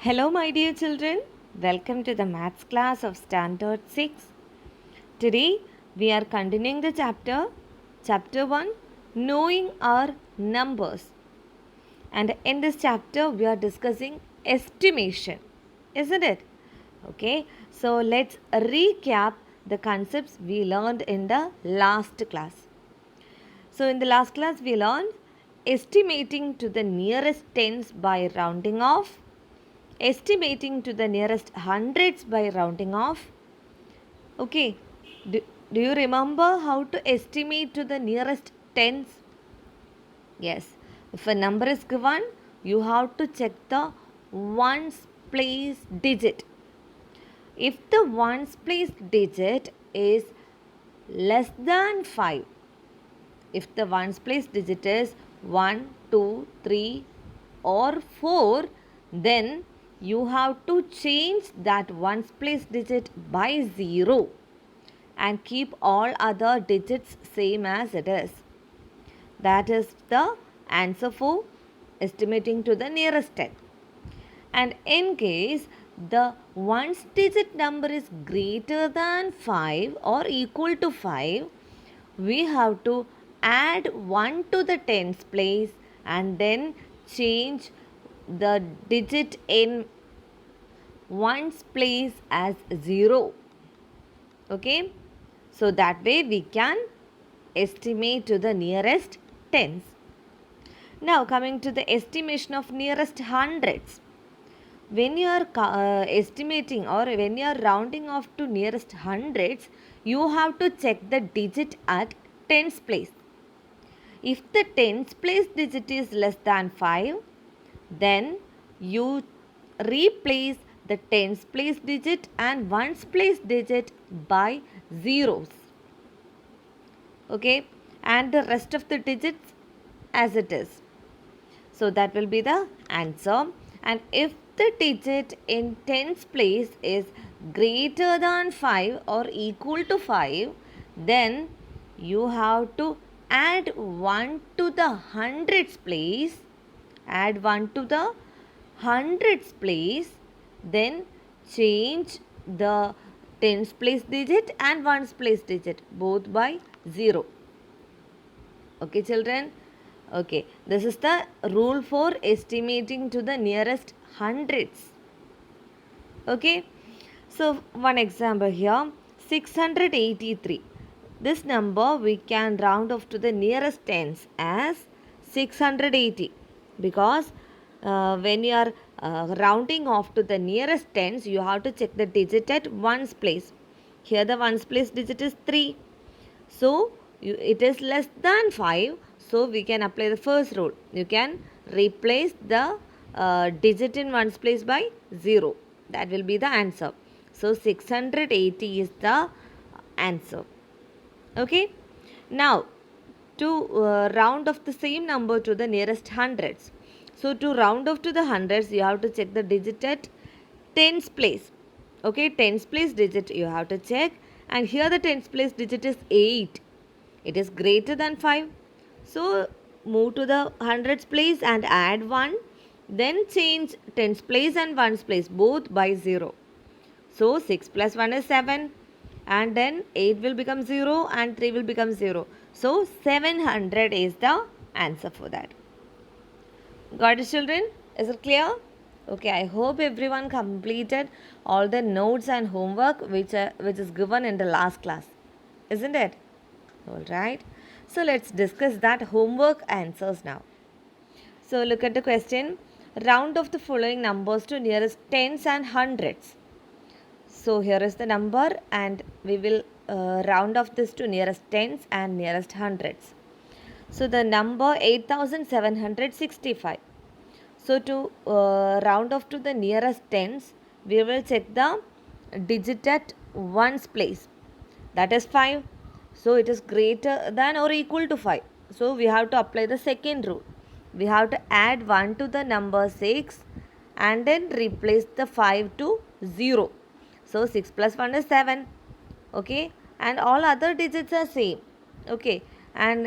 Hello, my dear children. Welcome to the maths class of Standard 6. Today we are continuing the chapter 1, Knowing Our Numbers. And in this chapter, we are discussing estimation, isn't it? Okay, so let's recap the concepts we learned in the last class. So, in the last class, we learned estimating to the nearest tens by rounding off, estimating to the nearest hundreds by rounding off. Okay, do you remember how to estimate to the nearest tens? Yes, if a number is given, you have to check the ones place digit. If the ones place digit is less than 5, if the ones place digit is 1, 2, 3 or 4, then you have to change that ones place digit by 0 and keep all other digits same as it is. That is the answer for estimating to the nearest 10. And in case the ones digit number is greater than 5 or equal to 5, we have to add 1 to the tens place and then change the digit in ones place as 0. Okay, so that way we can estimate to the nearest tens. Now coming to the estimation of nearest hundreds. When you are estimating or when you are rounding off to nearest hundreds, you have to check the digit at tens place. If the tens place digit is less than 5, then you replace the tens place digit and ones place digit by zeros. Okay, and the rest of the digits as it is. So that will be the answer. And if the digit in tens place is greater than 5 or equal to 5, then you have to add 1 to the hundreds place, add 1 to the hundreds place, then change the tens place digit and ones place digit both by 0. Okay, children? Okay, this is the rule for estimating to the nearest hundreds. Okay, so one example here, 683. This number we can round off to the nearest tens as 680 because when you are rounding off to the nearest tens, you have to check the digit at ones place. Here the ones place digit is 3. So, it is less than 5. So, we can apply the first rule. You can replace the digit in ones place by 0. That will be the answer. So, 680 is the answer. Okay. Now, to round off the same number to the nearest hundreds. So, to round off to the hundreds, you have to check the digit at tens place. Okay, tens place digit you have to check. And here the tens place digit is 8. It is greater than 5. So, move to the hundreds place and add 1. Then change tens place and ones place both by 0. So, 6 plus 1 is 7. And then 8 will become 0 and 3 will become 0. So, 700 is the answer for that. Got it, children? Is it clear? Okay, I hope everyone completed all the notes and homework which is given in the last class. Isn't it? Alright. So, let's discuss that homework answers now. So, look at the question. Round off the following numbers to nearest tens and hundreds. So, here is the number and we will round off this to nearest tens and nearest hundreds. So, the number 8765. So, to round off to the nearest tens, we will check the digit at ones place. That is 5. So, it is greater than or equal to 5. So, we have to apply the second rule. We have to add 1 to the number 6 and then replace the 5 to 0. So, 6 plus 1 is 7. Okay. And all other digits are same. Okay. And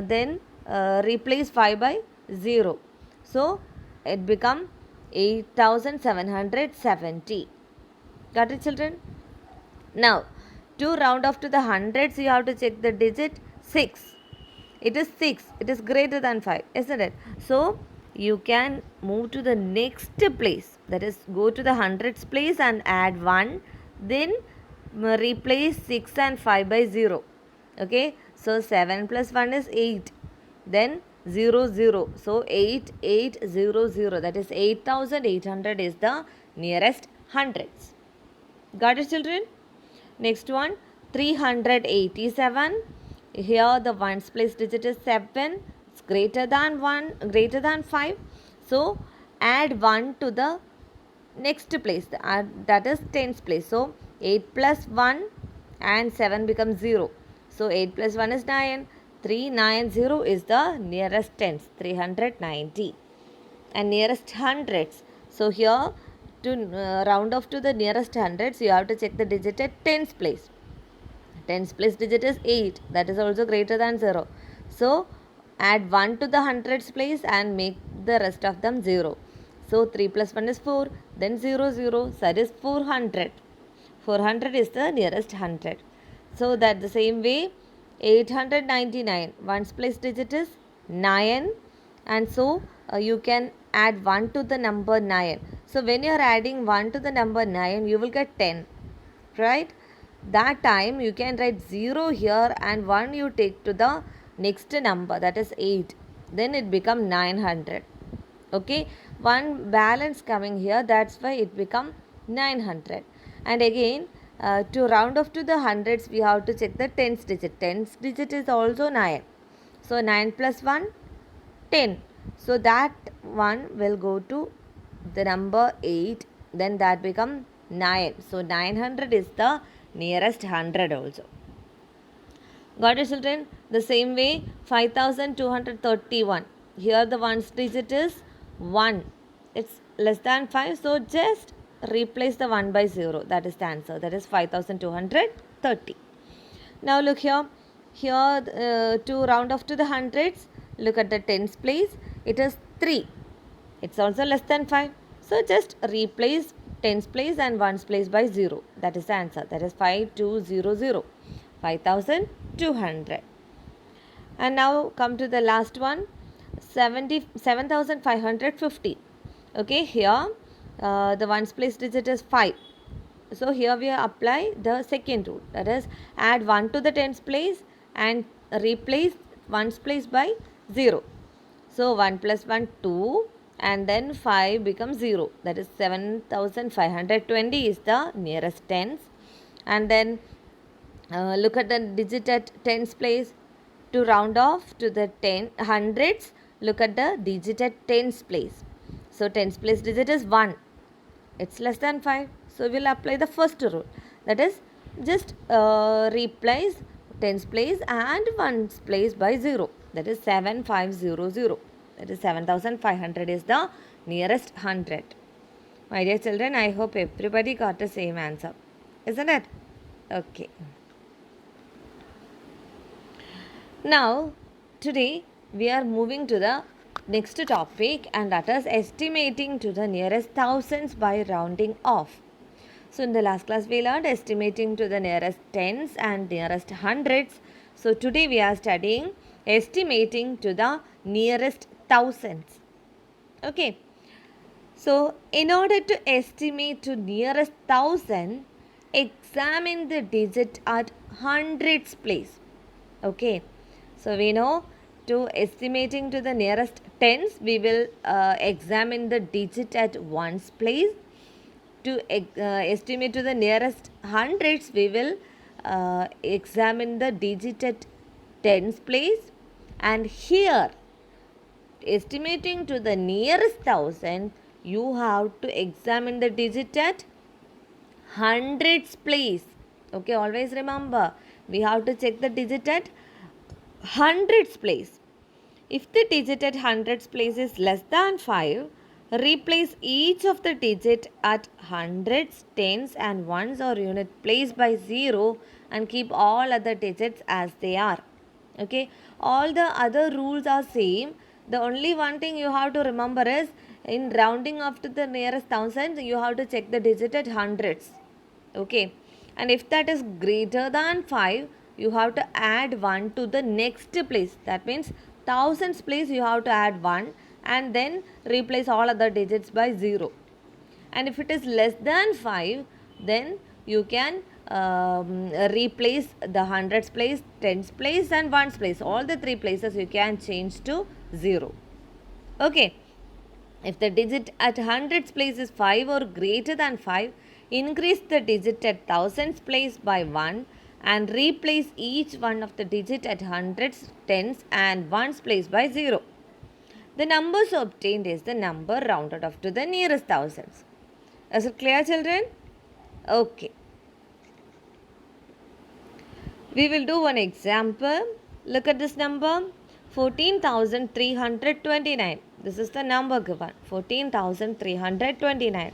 then replace 5 by 0. So, it become 8770. Got it, children? Now, to round off to the hundreds, you have to check the digit 6. It is 6. It is greater than 5, isn't it? So, you can move to the next place. That is, go to the hundreds place and add 1. Then, replace 6 and 5 by 0. Okay. So, 7 plus 1 is 8. Then, 0, 0. So, 8800. That is 8800 is the nearest hundreds. Got it, children? Next one, 387. Here the ones place digit is 7. It's greater than 1, greater than 5. So, add 1 to the next place, that is tens place. So, 8 plus 1 and 7 becomes 0. So, 8 plus 1 is 9. 390 is the nearest tens, 390. And nearest hundreds. So, here to round off to the nearest hundreds, you have to check the digit at tens place. Tens place digit is 8. That is also greater than 0. So, add 1 to the hundreds place and make the rest of them 0. So, 3 plus 1 is 4. Then 0, 0. So, that is 400. 400 is the nearest hundred. So, that the same way, 899. Ones place digit is 9. And so, you can add 1 to the number 9. So, when you are adding 1 to the number 9, you will get 10. Right? That time, you can write 0 here and 1 you take to the next number, that is 8. Then it become 900. Okay? One balance coming here, that's why it become 900. And again, to round off to the hundreds, we have to check the tens digit. Tens digit is also 9. So, 9 plus 1, 10. So, that one will go to the number 8. Then that become 9. So, 900 is the nearest hundred also. Got it, children? The same way, 5231. Here the ones digit is 1. It's less than 5. So, just replace the 1 by 0. That is the answer. That is 5230. Now, look here. Here, to round off to the hundreds, look at the tens place. It is 3. It's also less than 5. So, just replace tens place and ones place by 0. That is the answer. That is 5200. 5200. And now come to the last one, 7550. Okay, here the ones place digit is 5. So, here we apply the second rule, that is add 1 to the tens place and replace ones place by 0. So, 1 plus 1, 2, and then 5 becomes 0. That is 7520 is the nearest tens. And then look at the digit at tens place. To round off to the hundreds, look at the digit at tens place. So, tens place digit is 1. It's less than 5. So, we will apply the first rule. That is, just replace tens place and ones place by 0. That is 7500. That is 7500 is the nearest hundred. My dear children, I hope everybody got the same answer. Isn't it? Okay. Now, today we are moving to the next topic, and that is estimating to the nearest thousands by rounding off. So, in the last class we learned estimating to the nearest tens and nearest hundreds. So, today we are studying estimating to the nearest thousands. Okay. So, in order to estimate to nearest thousand, examine the digit at hundreds place. Okay. So, we know to estimating to the nearest tens, we will examine the digit at ones place. To estimate to the nearest hundreds, we will examine the digit at tens place. And here, estimating to the nearest thousand, you have to examine the digit at hundreds place. Okay, always remember, we have to check the digit at hundreds place. If the digit at hundreds place is less than 5, replace each of the digit at hundreds, tens and ones or unit place by 0 and keep all other digits as they are. Okay, all the other rules are same. The only one thing you have to remember is In rounding off to the nearest thousands, you have to check the digit at hundreds. Okay, and if that is greater than 5, you have to add 1 to the next place. That means thousands place you have to add 1 and then replace all other digits by 0. And if it is less than 5, then you can replace the hundreds place, tens place and ones place. All the three places you can change to 0. Okay. If the digit at hundreds place is 5 or greater than 5, increase the digit at thousands place by 1 and replace each one of the digit at hundreds, tens and ones place by 0. The numbers obtained is the number rounded off to the nearest thousands. Is it clear, children? Okay. We will do one example. Look at this number, 14,329. This is the number given, 14,329.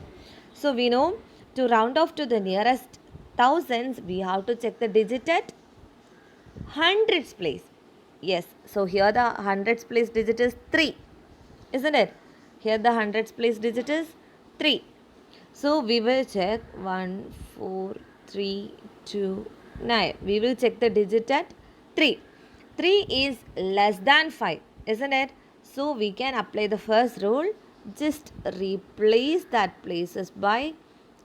So we know to round off to the nearest thousands, we have to check the digit at hundreds place. Yes, so here the hundreds place digit is 3, isn't it? Here the hundreds place digit is 3. So we will check 1, 4, 3, 2, 9. We will check the digit at 3. 3 is less than 5, isn't it? So we can apply the first rule. Just replace that places by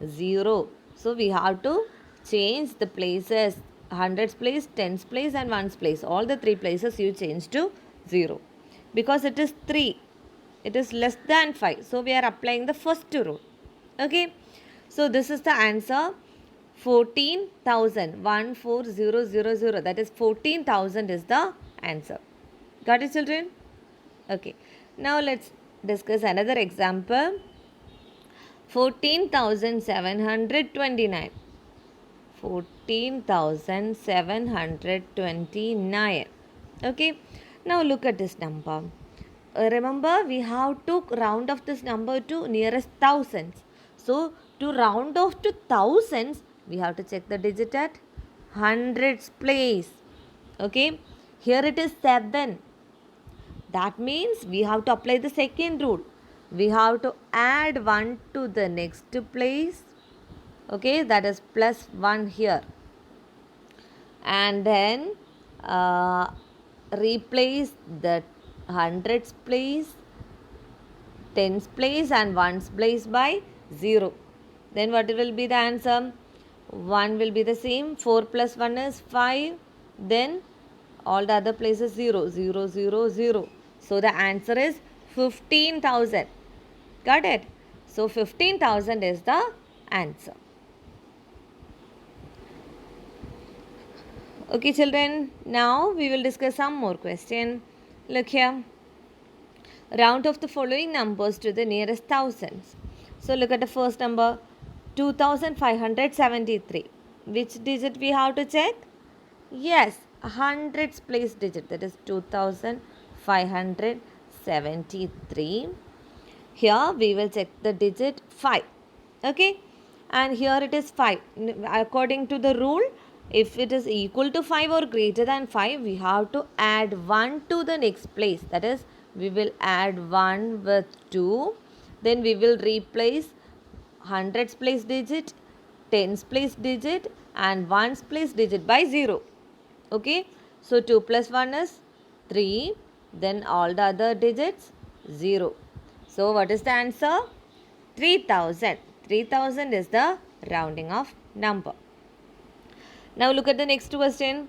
0. So we have to change the places, hundreds place, tens place and ones place. All the three places you change to 0. Because it is 3. It is less than 5. So we are applying the first rule. Okay. So this is the answer. 14,000. 14000. That is 14,000 is the answer. Got it, children? Okay. Now let's discuss another example. 14,729. 14,729. Okay. Now look at this number. Remember, we have to round off this number to nearest thousands. So to round off to thousands, we have to check the digit at hundreds place. Okay. Here it is 7. That means we have to apply the second rule. We have to add 1 to the next place. Okay, that is plus 1 here. And then replace the hundreds place, tens place and ones place by 0. Then what will be the answer? 1 will be the same. 4 plus 1 is 5. Then all the other places 0, 0, 0, 0. So the answer is 15,000. Got it? So 15,000 is the answer. Okay, children. Now we will discuss some more question. Look here. Round off the following numbers to the nearest thousands. So look at the first number, 2,573. Which digit we have to check? Yes, hundreds place digit. That is 2,573. Here we will check the digit 5. Okay. And here it is 5. According to the rule, if it is equal to 5 or greater than 5, we have to add 1 to the next place. That is, we will add 1 with 2. Then we will replace hundreds place digit, tens place digit and ones place digit by 0. Okay. So 2 plus 1 is 3. Then all the other digits 0. So what is the answer? 3,000. 3,000 is the rounding off number. Now look at the next question.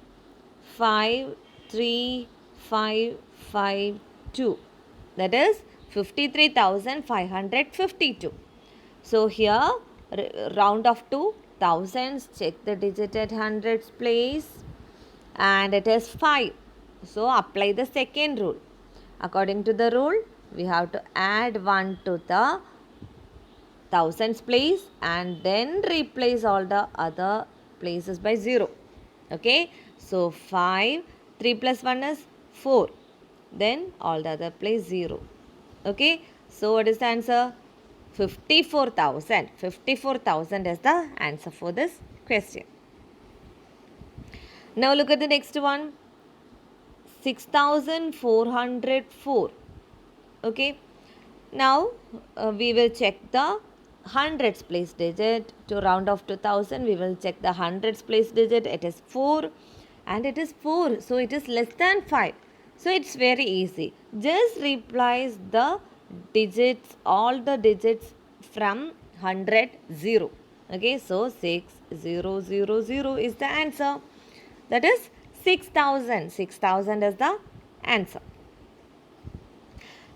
53,552. That is 53,552. So here round off to thousands. Check the digit at hundreds place. And it is 5. So apply the second rule. According to the rule, we have to add 1 to the thousands place and then replace all the other places by 0. Okay. So 5, 3 plus 1 is 4. Then all the other place 0. Okay. So what is the answer? 54,000. 54,000 is the answer for this question. Now look at the next one. 6,404. Okay. Now we will check the hundreds place digit. To round off to 1000, we will check the hundreds place digit. It is 4 and it is 4. So it is less than 5. So it's very easy. Just replace the digits, all the digits from 100 0. Okay, so 6000 is the answer. That is 6000. 6000 is the answer.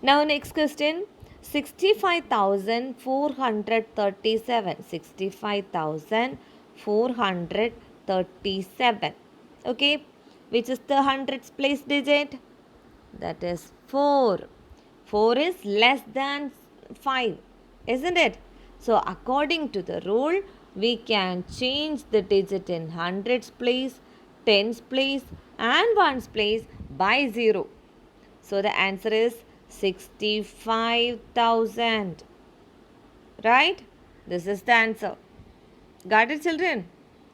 Now next question, 65,437. 65,437. Okay, which is the hundreds place digit? That is 4. 4 is less than 5, isn't it? So according to the rule, we can change the digit in hundreds place, tens place and ones place by 0. So the answer is 65,000. Right? This is the answer. Got it, children?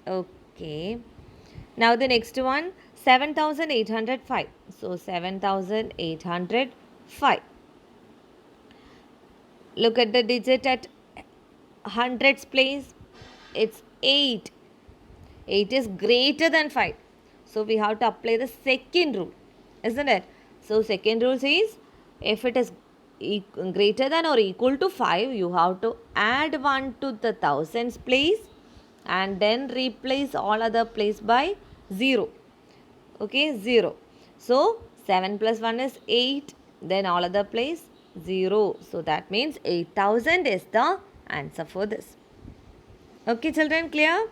Okay. Now the next one, 7,805. So 7,805. Look at the digit at hundreds place. It's 8. 8 is greater than 5. So we have to apply the second rule, isn't it? So second rule says, if it is greater than or equal to 5, you have to add 1 to the thousands place and then replace all other place by 0. Okay, 0. So 7 plus 1 is 8. Then all other place 0. So that means 8,000 is the answer for this. Okay, children, clear?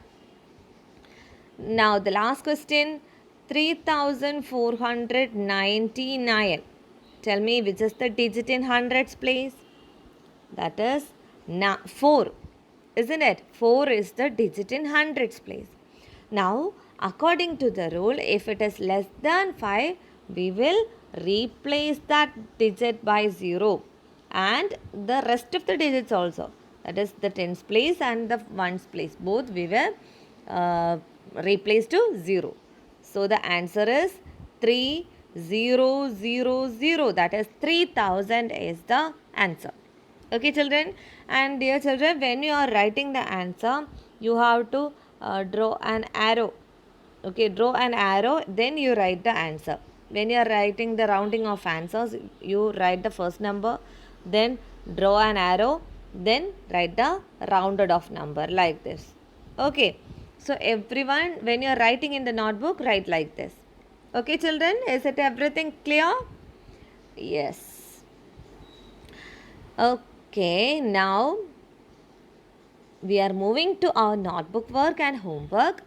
Now the last question, 3,499. Tell me which is the digit in hundreds place? That is 4. Isn't it? 4 is the digit in hundreds place. Now, according to the rule, if it is less than 5, we will replace that digit by 0. And the rest of the digits also. That is the tens place and the ones place. Both we will replace to 0. So, the answer is 3000. That is 3000 is the answer. Okay, children. And dear children, when you are writing the answer, you have to draw an arrow. Okay, draw an arrow, then you write the answer. When you are writing the rounding of answers, you write the first number, then draw an arrow, then write the rounded off number like this. Okay, so everyone, when you are writing in the notebook, write like this. Okay, children, is it everything clear? Yes. Okay, now we are moving to our notebook work and homework.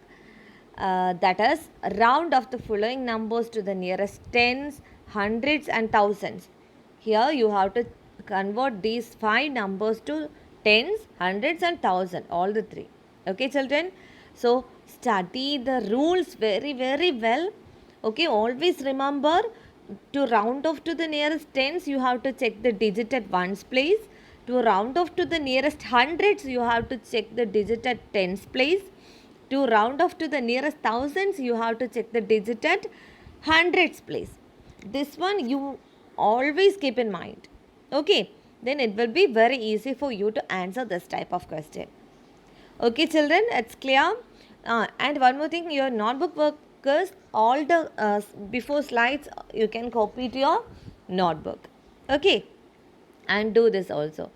That is, round off the following numbers to the nearest tens, hundreds and thousands. Here you have to convert these 5 numbers to tens, hundreds and thousand, all the 3. Okay, children? So study the rules very, very well. Okay, always remember, to round off to the nearest tens, you have to check the digit at ones place. To round off to the nearest hundreds, you have to check the digit at tens place. To round off to the nearest thousands, you have to check the digit at hundreds place. This one you always keep in mind. Okay, then it will be very easy for you to answer this type of question. Okay, children, it's clear. And one more thing, your notebook workers, all the before slides, you can copy to your notebook. Okay, and do this also.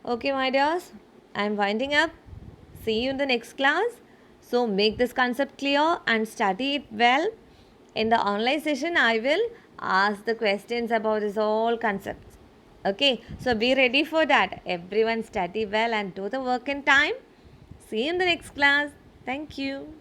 Okay, my dears, I'm winding up. See you in the next class. So make this concept clear and study it well. In the online session, I will ask the questions about this all concepts. Okay, so be ready for that. Everyone study well and do the work in time. See you in the next class. Thank you.